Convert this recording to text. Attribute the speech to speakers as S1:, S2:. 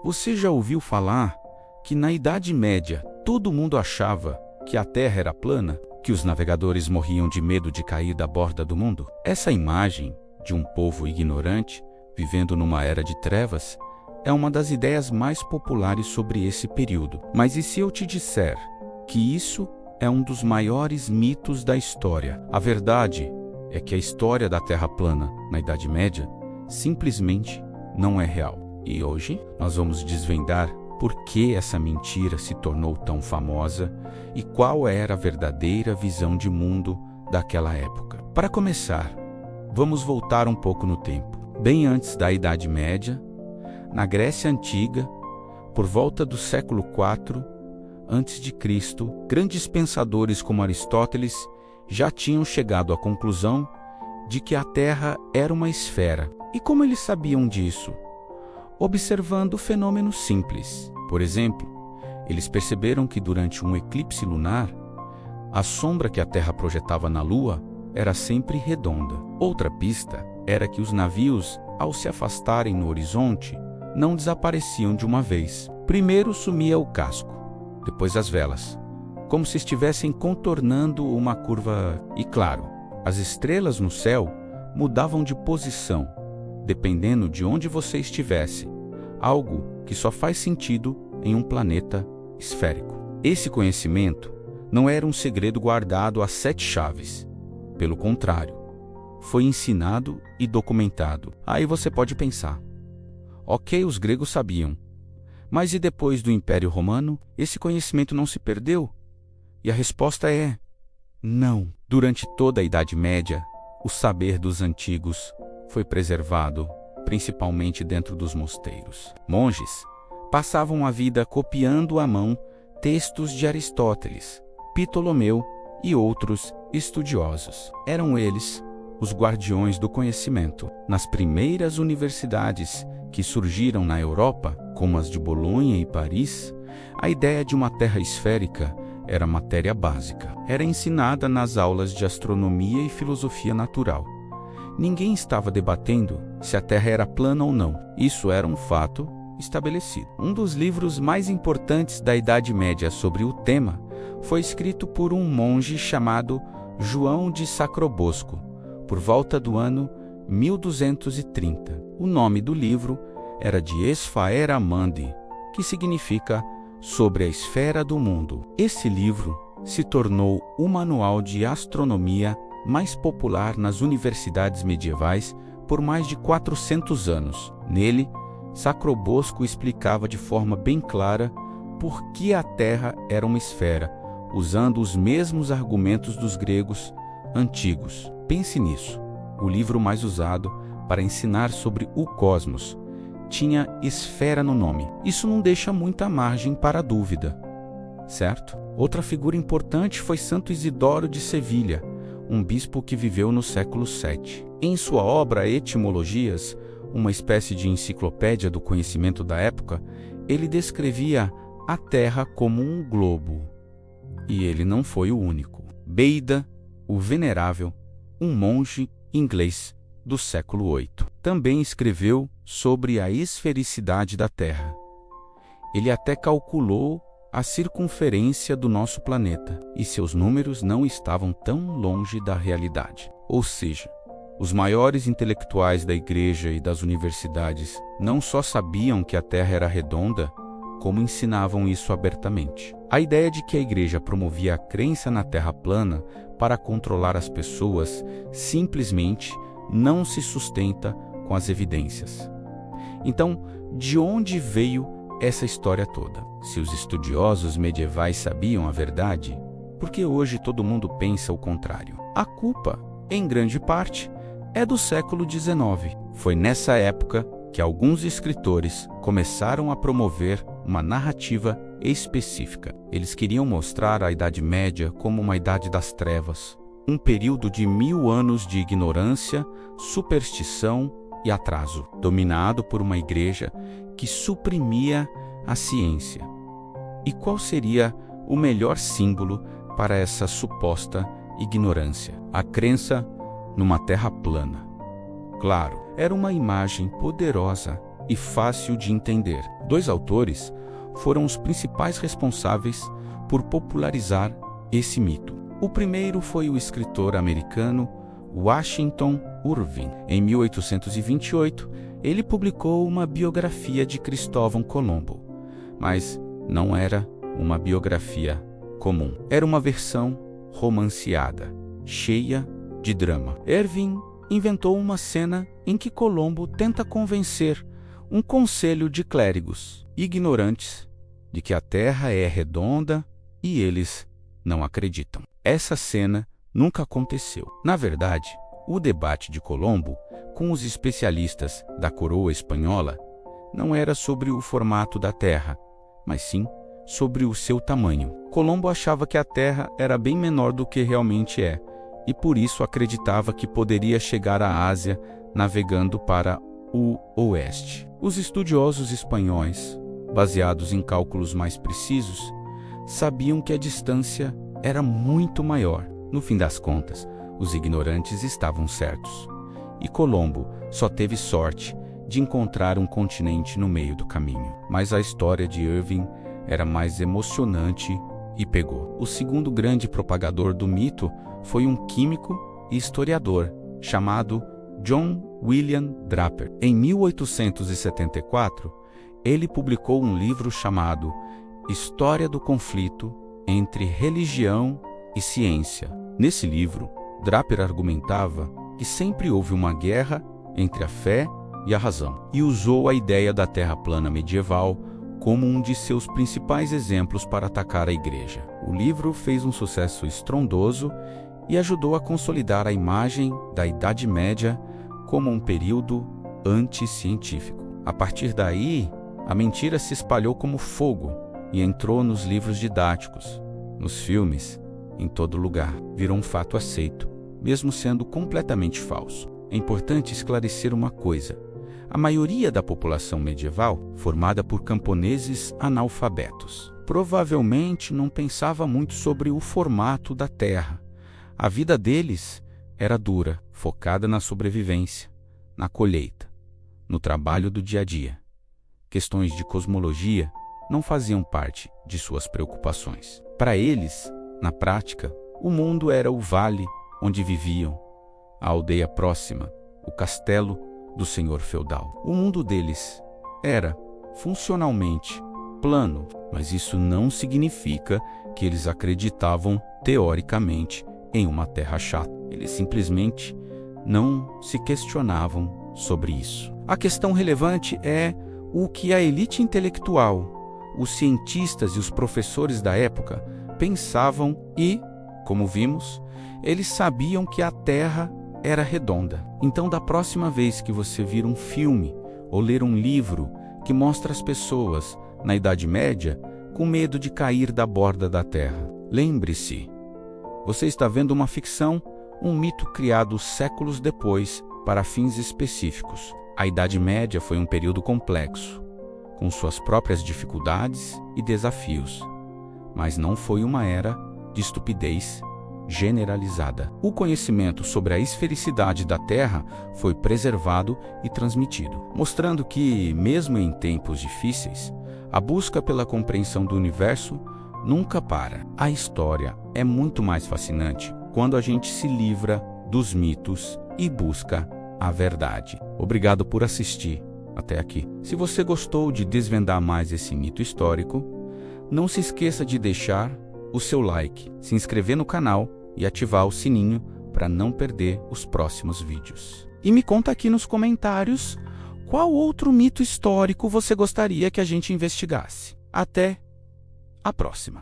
S1: Você já ouviu falar que na Idade Média todo mundo achava que a Terra era plana, que os navegadores morriam de medo de cair da borda do mundo? Essa imagem de um povo ignorante vivendo numa era de trevas é uma das ideias mais populares sobre esse período. Mas e se eu te disser que isso é um dos maiores mitos da história? A verdade é que a história da Terra plana na Idade Média simplesmente não é real. E hoje nós vamos desvendar por que essa mentira se tornou tão famosa e qual era a verdadeira visão de mundo daquela época. Para começar, vamos voltar um pouco no tempo. Bem antes da Idade Média, na Grécia Antiga, por volta do século IV a.C., grandes pensadores como Aristóteles já tinham chegado à conclusão de que a Terra era uma esfera. E como eles sabiam disso? Observando fenômenos simples. Por exemplo, eles perceberam que durante um eclipse lunar, a sombra que a Terra projetava na Lua era sempre redonda. Outra pista era que os navios, ao se afastarem no horizonte, não desapareciam de uma vez. Primeiro sumia o casco, depois as velas, como se estivessem contornando uma curva. E claro, as estrelas no céu mudavam de posição, dependendo de onde você estivesse, algo que só faz sentido em um planeta esférico. Esse conhecimento não era um segredo guardado a 7 chaves. Pelo contrário, foi ensinado e documentado. Aí você pode pensar, ok, os gregos sabiam, mas e depois do Império Romano, esse conhecimento não se perdeu? E a resposta é não. Durante toda a Idade Média, o saber dos antigos foi preservado, principalmente dentro dos mosteiros. Monges passavam a vida copiando à mão textos de Aristóteles, Ptolomeu e outros estudiosos. Eram eles os guardiões do conhecimento. Nas primeiras universidades que surgiram na Europa, como as de Bolonha e Paris, a ideia de uma terra esférica era matéria básica. Era ensinada nas aulas de astronomia e filosofia natural. Ninguém estava debatendo se a Terra era plana ou não. Isso era um fato estabelecido. Um dos livros mais importantes da Idade Média sobre o tema foi escrito por um monge chamado João de Sacrobosco, por volta do ano 1230. O nome do livro era de Esfera Mundi, que significa sobre a esfera do mundo. Esse livro se tornou o manual de astronomia mais popular nas universidades medievais por mais de 400 anos. Nele, Sacrobosco explicava de forma bem clara por que a Terra era uma esfera, usando os mesmos argumentos dos gregos antigos. Pense nisso. O livro mais usado para ensinar sobre o cosmos tinha esfera no nome. Isso não deixa muita margem para dúvida, certo? Outra figura importante foi Santo Isidoro de Sevilha, um bispo que viveu no século VII. Em sua obra Etimologias, uma espécie de enciclopédia do conhecimento da época, ele descrevia a Terra como um globo. E ele não foi o único. Beda, o Venerável, um monge inglês do século VIII, também escreveu sobre a esfericidade da Terra. Ele até calculou a circunferência do nosso planeta, e seus números não estavam tão longe da realidade. Ou seja, os maiores intelectuais da igreja e das universidades não só sabiam que a Terra era redonda, como ensinavam isso abertamente. A ideia de que a igreja promovia a crença na Terra plana para controlar as pessoas simplesmente não se sustenta com as evidências. Então, de onde veio essa história toda? Se os estudiosos medievais sabiam a verdade, por que hoje todo mundo pensa o contrário? A culpa, em grande parte, é do século XIX. Foi nessa época que alguns escritores começaram a promover uma narrativa específica. Eles queriam mostrar a Idade Média como uma idade das trevas, um período de 1000 anos de ignorância, superstição e atraso, dominado por uma igreja que suprimia a ciência. E qual seria o melhor símbolo para essa suposta ignorância? A crença numa terra plana. Claro, era uma imagem poderosa e fácil de entender. Dois autores foram os principais responsáveis por popularizar esse mito. O primeiro foi o escritor americano Washington Irving. Em 1828, ele publicou uma biografia de Cristóvão Colombo, mas não era uma biografia comum. Era uma versão romanceada, cheia de drama. Irving inventou uma cena em que Colombo tenta convencer um conselho de clérigos ignorantes de que a Terra é redonda e eles não acreditam. Essa cena nunca aconteceu. Na verdade, o debate de Colombo com os especialistas da coroa espanhola não era sobre o formato da Terra, mas sim sobre o seu tamanho. Colombo achava que a Terra era bem menor do que realmente é, e por isso acreditava que poderia chegar à Ásia navegando para o oeste. Os estudiosos espanhóis, baseados em cálculos mais precisos, sabiam que a distância era muito maior. No fim das contas, os ignorantes estavam certos, e Colombo só teve sorte de encontrar um continente no meio do caminho. Mas a história de Irving era mais emocionante e pegou. O segundo grande propagador do mito foi um químico e historiador chamado John William Draper. Em 1874, ele publicou um livro chamado História do Conflito entre Religião e Ciência. Nesse livro, Draper argumentava que sempre houve uma guerra entre a fé e a razão, e usou a ideia da Terra plana medieval como um de seus principais exemplos para atacar a Igreja. O livro fez um sucesso estrondoso e ajudou a consolidar a imagem da Idade Média como um período anticientífico. A partir daí, a mentira se espalhou como fogo e entrou nos livros didáticos, nos filmes, em todo lugar. Virou um fato aceito, mesmo sendo completamente falso. É importante esclarecer uma coisa. A maioria da população medieval, formada por camponeses analfabetos, provavelmente não pensava muito sobre o formato da Terra. A vida deles era dura, focada na sobrevivência, na colheita, no trabalho do dia a dia. Questões de cosmologia não faziam parte de suas preocupações. Para eles, na prática, o mundo era o vale onde viviam, a aldeia próxima, o castelo do senhor feudal. O mundo deles era, funcionalmente, plano, mas isso não significa que eles acreditavam, teoricamente, em uma terra chata. Eles simplesmente não se questionavam sobre isso. A questão relevante é o que a elite intelectual, os cientistas e os professores da época pensavam e, como vimos, eles sabiam que a Terra era redonda. Então, da próxima vez que você vir um filme ou ler um livro que mostra as pessoas, na Idade Média, com medo de cair da borda da Terra, lembre-se, você está vendo uma ficção, um mito criado séculos depois para fins específicos. A Idade Média foi um período complexo, com suas próprias dificuldades e desafios, mas não foi uma era de estupidez generalizada. O conhecimento sobre a esfericidade da Terra foi preservado e transmitido, mostrando que, mesmo em tempos difíceis, a busca pela compreensão do universo nunca para. A história é muito mais fascinante quando a gente se livra dos mitos e busca a verdade. Obrigado por assistir até aqui. Se você gostou de desvendar mais esse mito histórico, não se esqueça de deixar o seu like, se inscrever no canal e ativar o sininho para não perder os próximos vídeos. E me conta aqui nos comentários qual outro mito histórico você gostaria que a gente investigasse. Até a próxima!